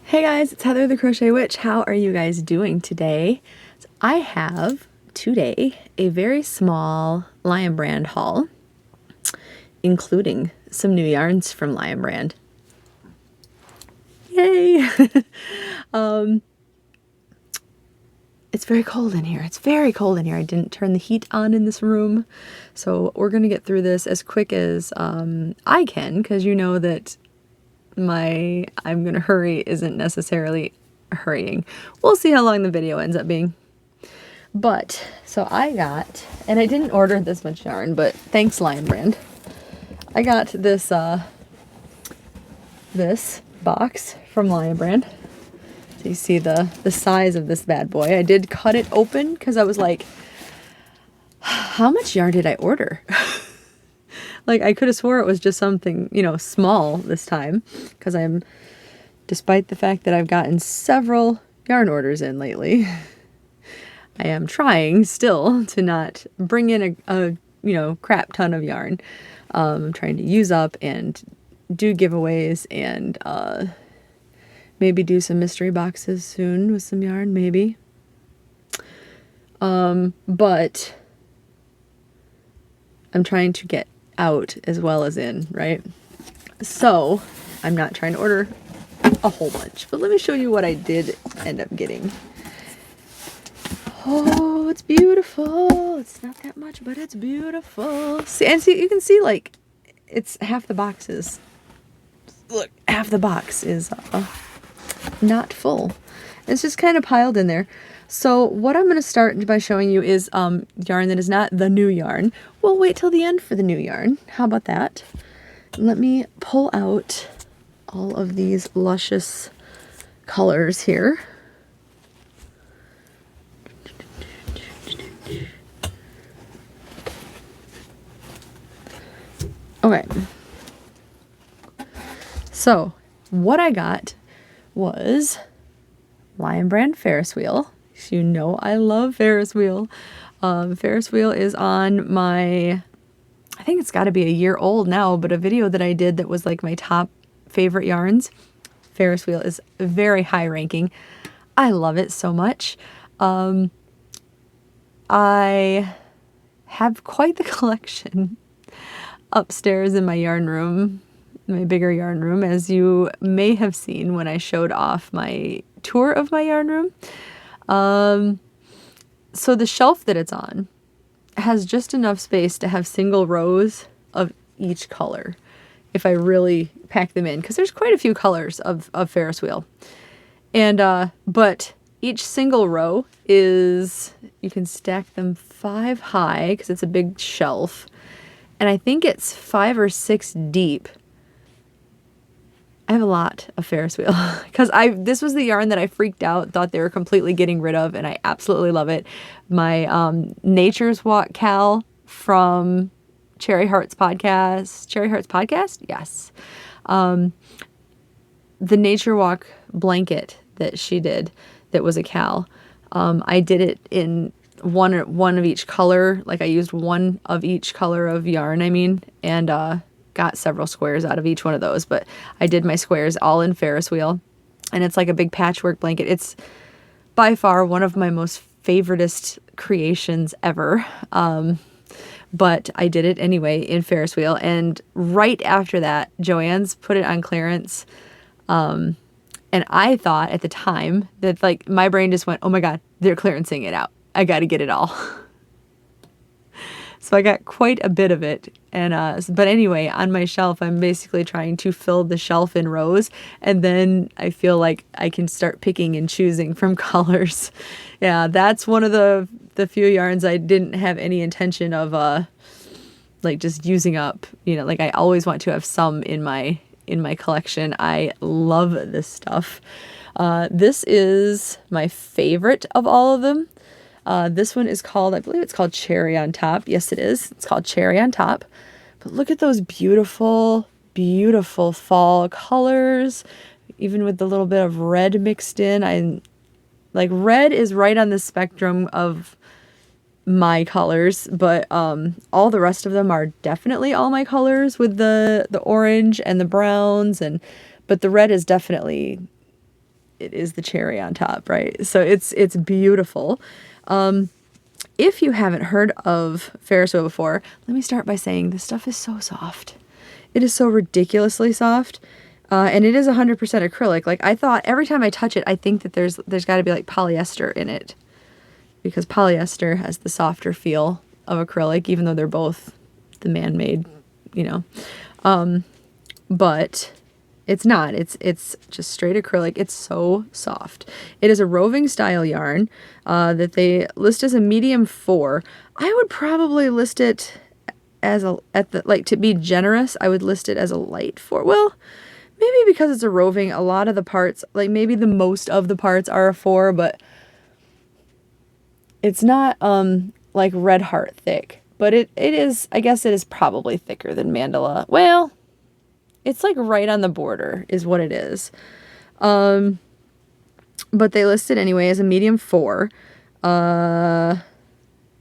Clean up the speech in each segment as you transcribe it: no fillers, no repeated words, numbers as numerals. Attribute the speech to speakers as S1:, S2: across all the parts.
S1: Hey guys, it's Heather the Crochet Witch. How are you guys doing today? So I have today a very small Lion Brand haul, including some new yarns from Lion Brand. Yay! It's very cold in here. It's very cold in here. I didn't turn the heat on in this room. So we're going to get through this as quick as I can, because you know that my I'm gonna hurry isn't necessarily hurrying. We'll see how long the video ends up being. But so I got, and I didn't order this much yarn, but thanks Lion Brand. I got this this box from Lion Brand. So you see the size of this bad boy. I did cut it open because I was like, how much yarn did I order? Like, I could have swore it was just something, you know, small this time, because despite the fact that I've gotten several yarn orders in lately, I am trying still to not bring in a you know, crap ton of yarn. I'm trying to use up and do giveaways and maybe do some mystery boxes soon with some yarn, maybe. But I'm trying to get out as well as in, right? So I'm not trying to order a whole bunch, but let me show you what I did end up getting. Oh, it's beautiful. It's not that much, but it's beautiful. See, and see, you can see like it's half the boxes. Look, half the box is not full. It's just kind of piled in there. So what I'm going to start by showing you is yarn that is not the new yarn. We'll wait till the end for the new yarn. How about that? Let me pull out all of these luscious colors here. Okay. So what I got was Lion Brand Ferris wheel. You know I love Ferris wheel. Ferris wheel is on my, I think it's got to be a year old now, but a video that I did that was like my top favorite yarns. Ferris wheel is very high ranking. I love it so much. I have quite the collection upstairs in my yarn room, my bigger yarn room, as you may have seen when I showed off my tour of my yarn room. So the shelf that it's on has just enough space to have single rows of each color if I really pack them in, because there's quite a few colors of Ferris wheel. And but each single row is, you can stack them 5 high because it's a big shelf, and I think it's 5 or 6 deep. I have a lot of Ferris wheel because this was the yarn that I freaked out, thought they were completely getting rid of, and I absolutely love it. My Nature's Walk Cal from Cherry Hearts podcast, yes. The Nature Walk blanket that she did, that was a Cal. I did it in one of each color, like I used one of each color of yarn, and got several squares out of each one of those, but I did my squares all in Ferris wheel, and it's like a big patchwork blanket. It's by far one of my most favoritist creations ever, but I did it anyway in Ferris wheel, and right after that Joann's put it on clearance, and I thought at the time that, like, my brain just went, oh my god, they're clearancing it out, I gotta get it all. So I got quite a bit of it, and but anyway, on my shelf, I'm basically trying to fill the shelf in rows, and then I feel like I can start picking and choosing from colors. Yeah, that's one of the few yarns I didn't have any intention of like just using up. You know, like I always want to have some in my collection. I love this stuff. This is my favorite of all of them. This one is called, I believe it's called Cherry on Top. Yes, it is. It's called Cherry on Top. But look at those beautiful, beautiful fall colors, even with the little bit of red mixed in. Like, red is right on the spectrum of my colors, but all the rest of them are definitely all my colors, with the orange and the browns, but the red is definitely it is the cherry on top, right? So it's beautiful. If you haven't heard of Ferris wheel before, let me start by saying this stuff is so soft. It is so ridiculously soft. And it is 100% acrylic. Like, I thought every time I touch it, I think that there's got to be like polyester in it, because polyester has the softer feel of acrylic, even though they're both the man-made, you know. But it's not. It's just straight acrylic. It's so soft. It is a roving style yarn that they list as a medium 4. I would probably list it as to be generous, I would list it as a light 4. Well, maybe because it's a roving, a lot of the parts, like maybe the most of the parts are a 4, but it's not like Red Heart thick. But it is, I guess it is probably thicker than Mandala. Well, it's like right on the border is what it is. But they list it anyway as a medium 4.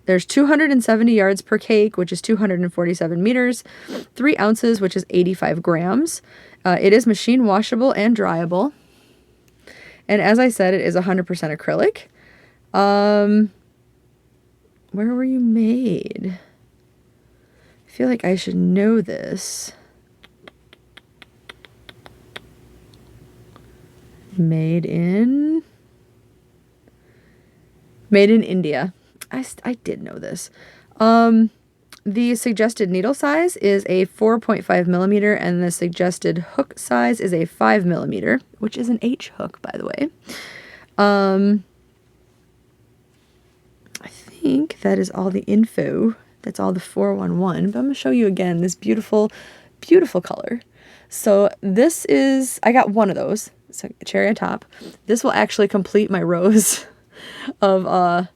S1: There's 270 yards per cake, which is 247 meters, 3 ounces, which is 85 grams. It is machine washable and dryable. And as I said, it is 100% acrylic. Where were you made? I feel like I should know this. Made in India. I did know this. The suggested needle size is a 4.5 millimeter, and the suggested hook size is a 5 millimeter, which is an H hook, by the way. I think that is all the info. That's all the 411. But I'm going to show you again this beautiful, beautiful color. So this is, I got one of those. So cherry on top. This will actually complete my rows of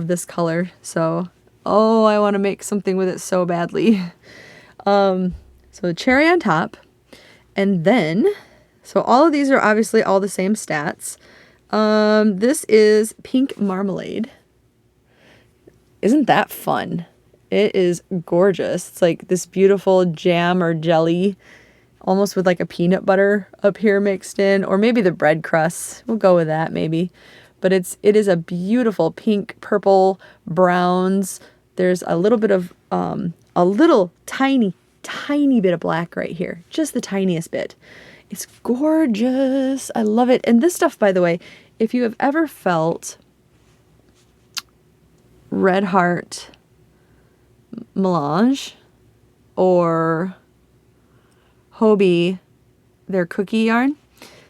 S1: this color. So, oh, I want to make something with it so badly. So cherry on top. And then, so all of these are obviously all the same stats. This is pink marmalade. Isn't that fun? It is gorgeous. It's like this beautiful jam or jelly, almost with like a peanut butter up here mixed in, or maybe the bread crust. We'll go with that maybe. But it is a beautiful pink, purple, browns. There's a little bit of, a little tiny bit of black right here. Just the tiniest bit. It's gorgeous. I love it. And this stuff, by the way, if you have ever felt Red Heart melange or Hobie, their cookie yarn,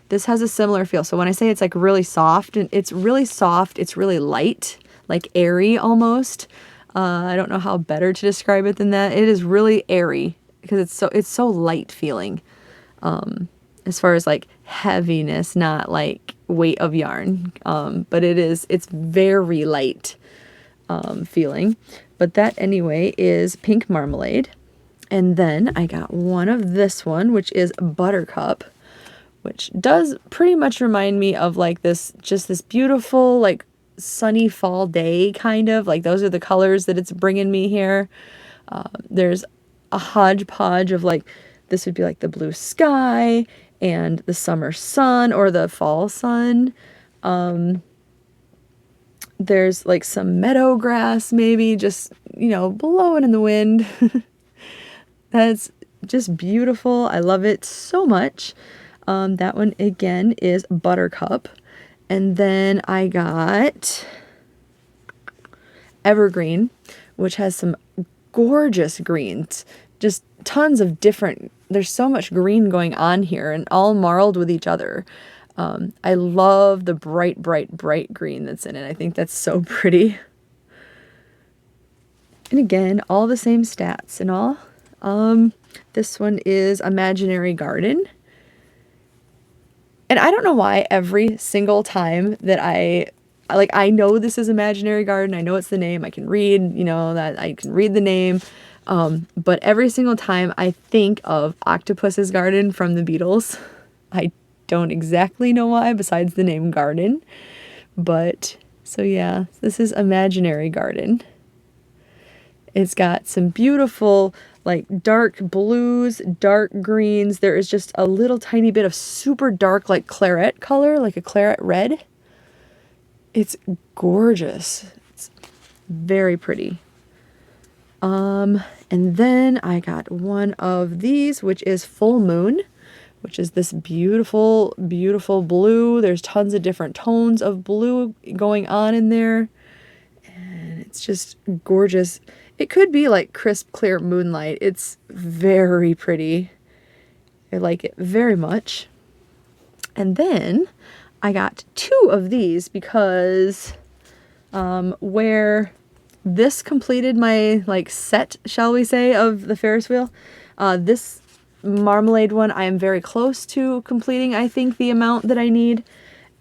S1: this has a similar feel. So when I say it's like really soft, and it's really soft, it's really light, like airy almost. I don't know how better to describe it than that. It is really airy because it's so light feeling. As far as like heaviness, not like weight of yarn. But it's very light feeling. But that anyway is pink marmalade. And then I got one of this one, which is Buttercup, which does pretty much remind me of like this beautiful, like sunny fall day kind of. Like those are the colors that it's bringing me here. There's a hodgepodge of like, this would be like the blue sky and the summer sun or the fall sun. There's like some meadow grass maybe just, blowing in the wind. That's just beautiful. I love it so much. That one again is Buttercup. And then I got Evergreen, which has some gorgeous greens. Just tons of different, there's so much green going on here and all marled with each other. I love the bright, bright, bright green that's in it. I think that's so pretty. And again, all the same stats and all. This one is Imaginary Garden. And I don't know why every single time that I know this is Imaginary Garden, I know it's the name, I can read, that I can read the name. But every single time I think of Octopus's Garden from the Beatles. I don't exactly know why besides the name garden. But, so yeah, this is Imaginary Garden. It's got some beautiful like dark blues, dark greens. There is just a little tiny bit of super dark, like claret color, like a claret red. It's gorgeous. It's very pretty. And then I got one of these, which is Full Moon, which is this beautiful, beautiful blue. There's tons of different tones of blue going on in there. And it's just gorgeous. It could be like crisp, clear moonlight. It's very pretty. I like it very much. And then I got two of these because where this completed my like set, shall we say, of the Ferris wheel, this marmalade one I am very close to completing, I think, the amount that I need.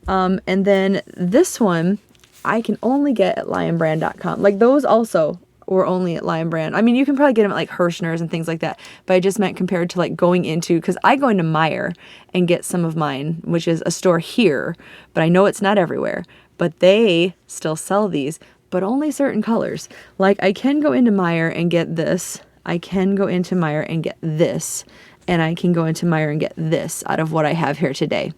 S1: And then this one I can only get at lionbrand.com. Like those also were only at Lion Brand. I mean, you can probably get them at like Hirschner's and things like that, but I just meant compared to like going into, because I go into Meijer and get some of mine, which is a store here, but I know it's not everywhere, but they still sell these, but only certain colors. Like I can go into Meijer and get this, I can go into Meijer and get this, and I can go into Meijer and get this out of what I have here today.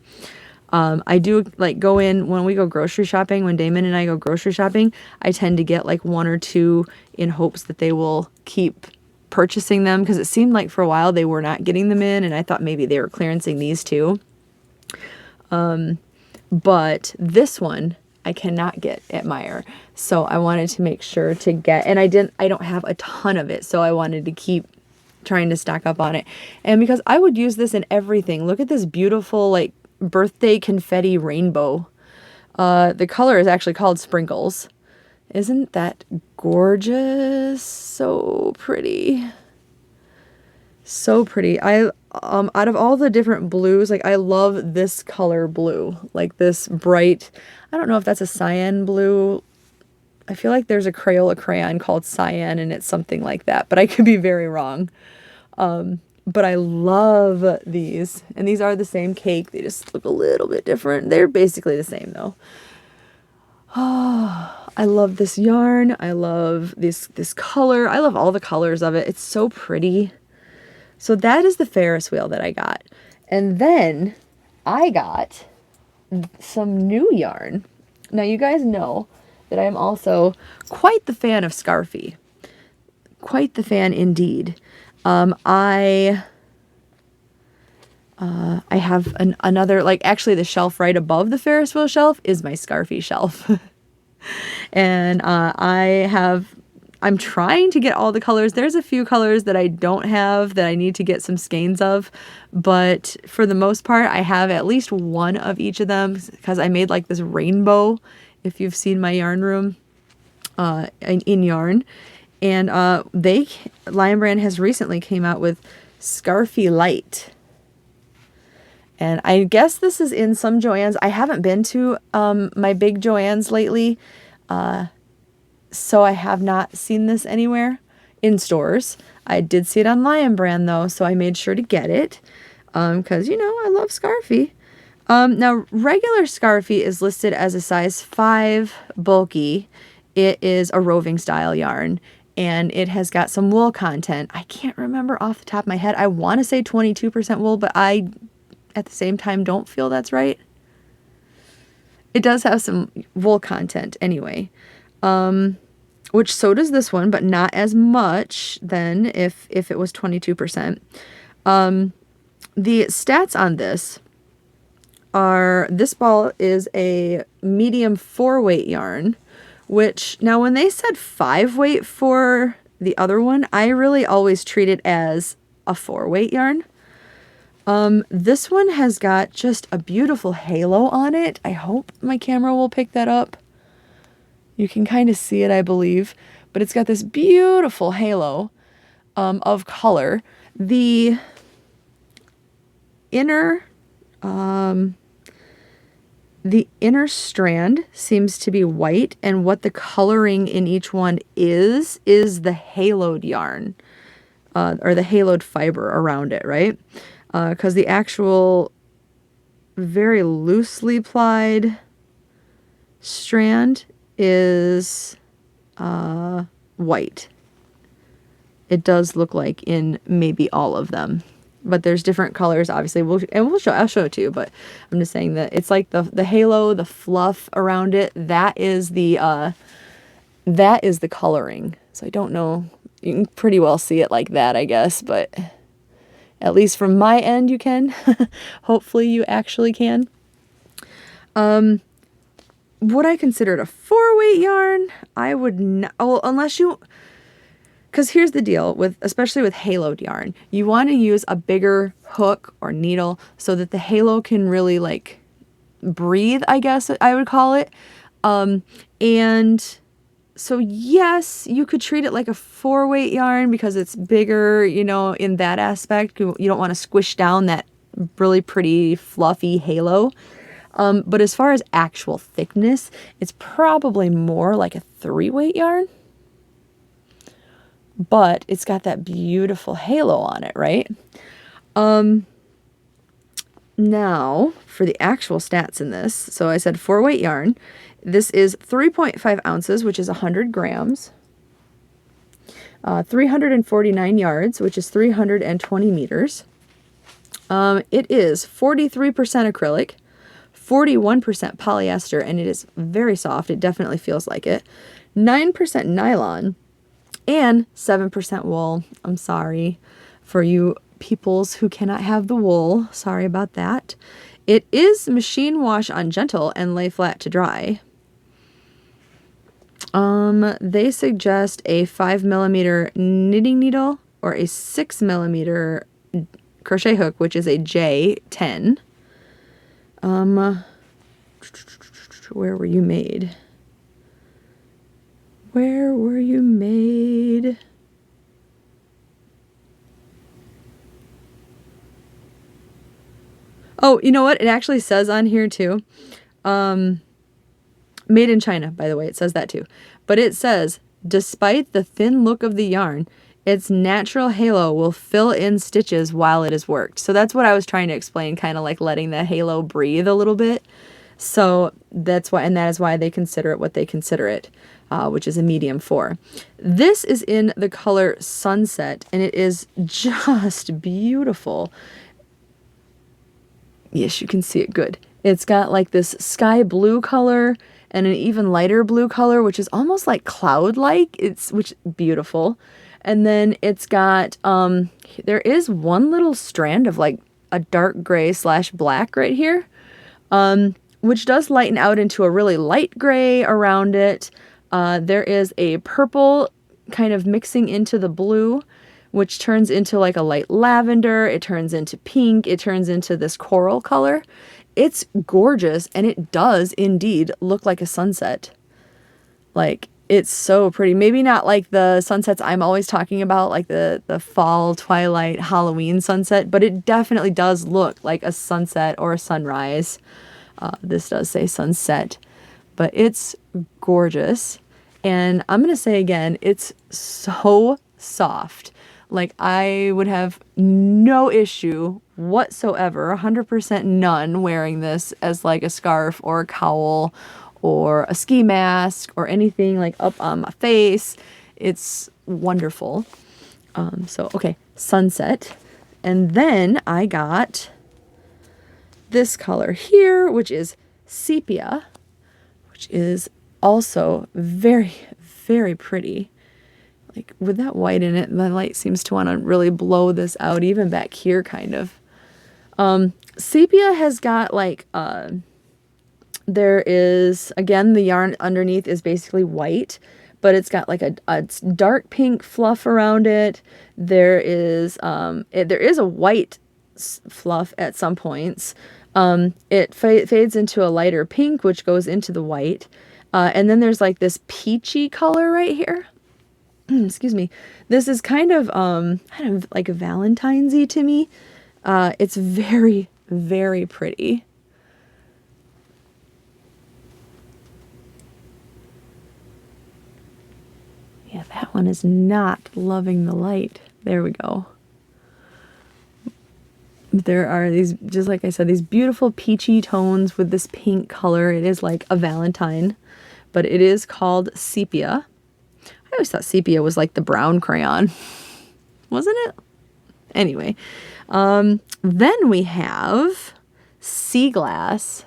S1: I do like go in when we go grocery shopping, when Damon and I go grocery shopping, I tend to get like one or two in hopes that they will keep purchasing them, because it seemed like for a while they were not getting them in, and I thought maybe they were clearancing these too. But this one I cannot get at Meijer, so I wanted to make sure to get, and I don't have a ton of it, so I wanted to keep trying to stock up on it. And because I would use this in everything. Look at this beautiful like birthday confetti rainbow. The color is actually called Sprinkles. Isn't that gorgeous? So pretty. So pretty. I out of all the different blues, like I love this color blue. Like this bright, I don't know if that's a cyan blue. I feel like there's a Crayola crayon called Cyan and it's something like that, but I could be very wrong. But I love these, and these are the same cake. They just look a little bit different. They're basically the same though. Oh, I love this yarn. I love this color. I love all the colors of it. It's so pretty. So that is the Ferris wheel that I got. And then I got some new yarn. Now you guys know that I'm also quite the fan of scarfie. Quite the fan indeed. I have another, like actually the shelf right above the Ferris wheel shelf is my scarfie shelf. And I'm trying to get all the colors. There's a few colors that I don't have that I need to get some skeins of, but for the most part I have at least one of each of them, because I made like this rainbow, if you've seen my yarn room, in yarn. And Lion Brand has recently came out with Scarfie Light. And I guess this is in some Joann's. I haven't been to my big Joann's lately, so I have not seen this anywhere in stores. I did see it on Lion Brand though, so I made sure to get it, because you know I love scarfie. Now regular scarfie is listed as a size 5 bulky. It is a roving style yarn, and it has got some wool content. I can't remember off the top of my head. I want to say 22% wool, but I at the same time don't feel that's right. It does have some wool content anyway, which so does this one, but not as much than if it was 22%. The stats on this are, this ball is a medium 4-weight yarn, which now when they said 5-weight for the other one, I really always treat it as a 4-weight yarn. This one has got just a beautiful halo on it. I hope my camera will pick that up. You can kind of see it, I believe, but it's got this beautiful halo of color. The inner strand seems to be white, and what the coloring in each one is the haloed yarn, or the haloed fiber around it, right? Because the actual very loosely plied strand is white. it does look like in maybe all of them. But there's different colors, obviously. I'll show it to you, but I'm just saying that it's like the halo, the fluff around it, that is the coloring. So I don't know, you can pretty well see it like that, I guess, but at least from my end you can. Hopefully you actually can. Would I consider it a 4-weight yarn? I would not, well, unless you, because here's the deal with, especially with haloed yarn, you want to use a bigger hook or needle so that the halo can really like breathe, I guess I would call it. And so yes, you could treat it like a 4-weight yarn because it's bigger, you know, in that aspect. You don't want to squish down that really pretty fluffy halo. But as far as actual thickness, it's probably more like a 3-weight yarn. But it's got that beautiful halo on it, right? Now, for the actual stats in this, so I said 4-weight yarn. This is 3.5 ounces, which is 100 grams. 349 yards, which is 320 meters. It is 43% acrylic, 41% polyester, and it is very soft. It definitely feels like it. 9% nylon, and 7% wool. I'm sorry for you peoples who cannot have the wool. Sorry about that. It is machine wash on gentle and lay flat to dry. They suggest a 5mm knitting needle or a 6mm crochet hook, which is a J10. Where were you made? Where were you made? Oh, you know what? It actually says on here too. Made in China, by the way, it says that too. But it says, despite the thin look of the yarn, its natural halo will fill in stitches while it is worked. So that's what I was trying to explain, kind of like letting the halo breathe a little bit. So that's why, and that is why they consider it what they consider it, which is a medium 4. This is in the color Sunset, and it is just beautiful. Yes, you can see it good. It's got like this sky blue color and an even lighter blue color, which is almost like cloud-like. Which beautiful. And then it's got, there is one little strand of like a dark gray / black right here, which does lighten out into a really light gray around it. There is a purple kind of mixing into the blue, which turns into like a light lavender. It turns into pink. It turns into this coral color. It's gorgeous, and it does indeed look like a sunset. Like, it's so pretty. Maybe not like the sunsets I'm always talking about, like the fall, twilight, Halloween sunset, but it definitely does look like a sunset or a sunrise. This does say sunset, but it's gorgeous. And I'm going to say again, it's so soft. Like, I would have no issue whatsoever, 100% none, wearing this as like a scarf or a cowl or a ski mask or anything like up on my face. It's wonderful. So, okay, Sunset. And then I got this color here, which is Sepia, which is also very, very pretty. Like, with that white in it, the light seems to want to really blow this out, even back here, kind of. Sepia has got, like, there is, again, the yarn underneath is basically white, but it's got, like, a dark pink fluff around it. There is a white fluff at some points. It fades into a lighter pink, which goes into the white. And then there's, like, this peachy color right here. Excuse me. This is kind of like a Valentine's-y to me. It's very, very pretty. Yeah, that one is not loving the light. There we go. There are these, just like I said, these beautiful peachy tones with this pink color. It is like a Valentine, but it is called Sepia. I always thought sepia was like the brown crayon. wasn't it? Anyway, then we have Sea Glass,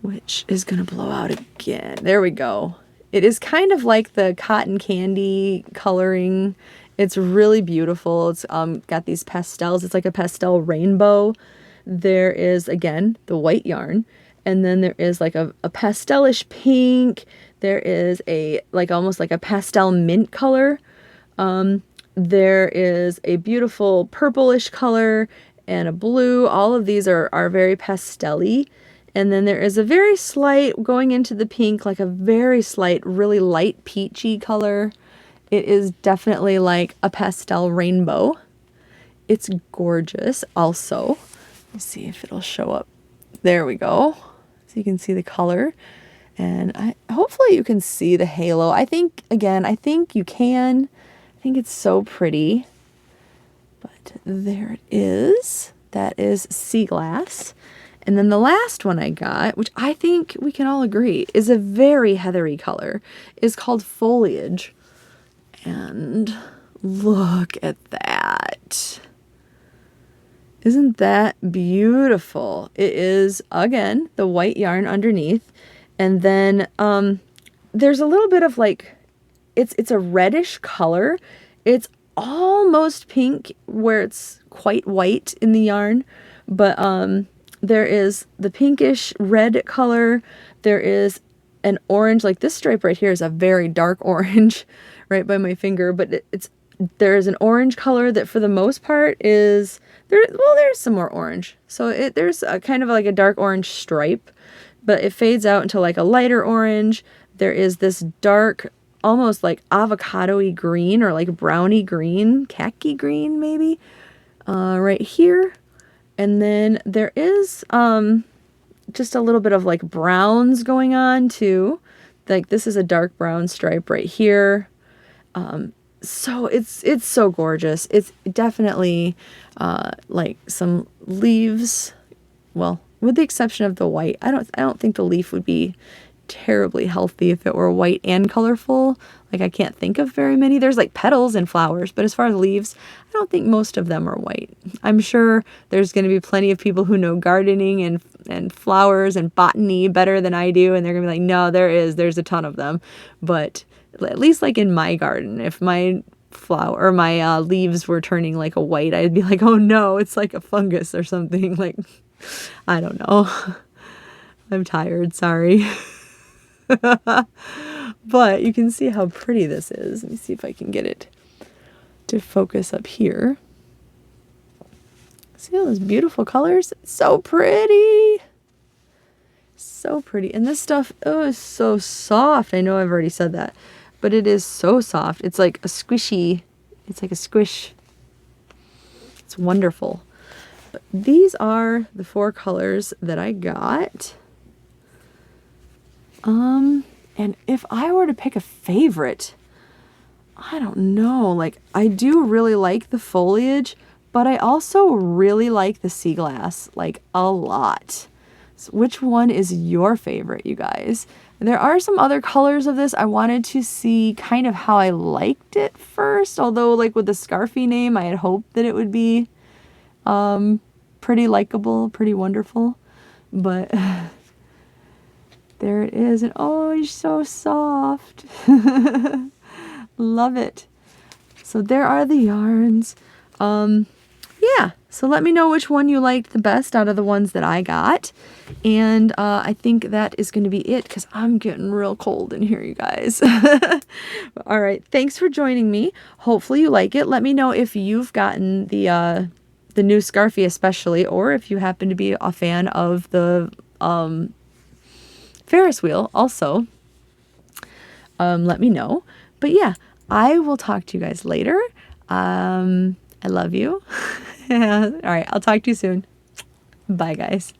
S1: which is going to blow out again. There we go. It is kind of like the cotton candy coloring. It's really beautiful. It's got these pastels. It's like a pastel rainbow. There is, again, the white yarn. And then there is like a pastelish pink. There is a, like almost like a pastel mint color. There is a beautiful purplish color and a blue. All of these are very pastel-y. And then there is a very slight, going into the pink, like a very slight, really light peachy color. It is definitely like a pastel rainbow. It's gorgeous also. Let's see if it'll show up. There we go. So you can see the color. And hopefully you can see the halo. I think you can. I think it's so pretty. But there it is. That is Sea Glass. And then the last one I got, which I think we can all agree is a very heathery color, is called Foliage. And look at that. Isn't that beautiful? It is, again, the white yarn underneath. And then there's a little bit of like, it's a reddish color. It's almost pink where it's quite white in the yarn. But there is the pinkish red color. There is an orange, like this stripe right here is a very dark orange right by my finger. But there is an orange color that for the most part is, there's some more orange. So there's a kind of like a dark orange stripe, but it fades out into like a lighter orange. There is this dark, almost like avocado-y green or like browny green, khaki green maybe, right here. And then there is just a little bit of like browns going on too. Like this is a dark brown stripe right here. So it's so gorgeous. It's definitely like some leaves. Well, with the exception of the white, I don't think the leaf would be terribly healthy if it were white and colorful. Like I can't think of very many. There's like petals and flowers, but as far as leaves, I don't think most of them are white. I'm sure there's going to be plenty of people who know gardening and flowers and botany better than I do, and they're going to be like, no, there's a ton of them. But at least like in my garden, if my flower or my leaves were turning like a white, I'd be like, oh no, it's like a fungus or something. Like, I don't know. I'm tired, sorry. But you can see how pretty this is. Let me see if I can get it to focus up here. See all those beautiful colors? It's so pretty. So pretty. And this stuff, oh, is so soft. I know I've already said that, but it is so soft. It's like a squishy, it's like a squish. It's wonderful. But these are the 4 colors that I got. And if I were to pick a favorite, I don't know, like I do really like the Foliage, but I also really like the Sea Glass, like a lot. So which one is your favorite, you guys? There are some other colors of this. I wanted to see kind of how I liked it first, although like with the scarfie name, I had hoped that it would be pretty likable, pretty wonderful, but there it is. And oh, it's so soft. Love it. So there are the yarns. Yeah, so let me know which one you liked the best out of the ones that I got. And I think that is going to be it because I'm getting real cold in here, you guys. All right, thanks for joining me. Hopefully you like it. Let me know if you've gotten the new scarfie especially, or if you happen to be a fan of the Ferris wheel also. Let me know. But yeah, I will talk to you guys later. I love you. All right, I'll talk to you soon. Bye, guys.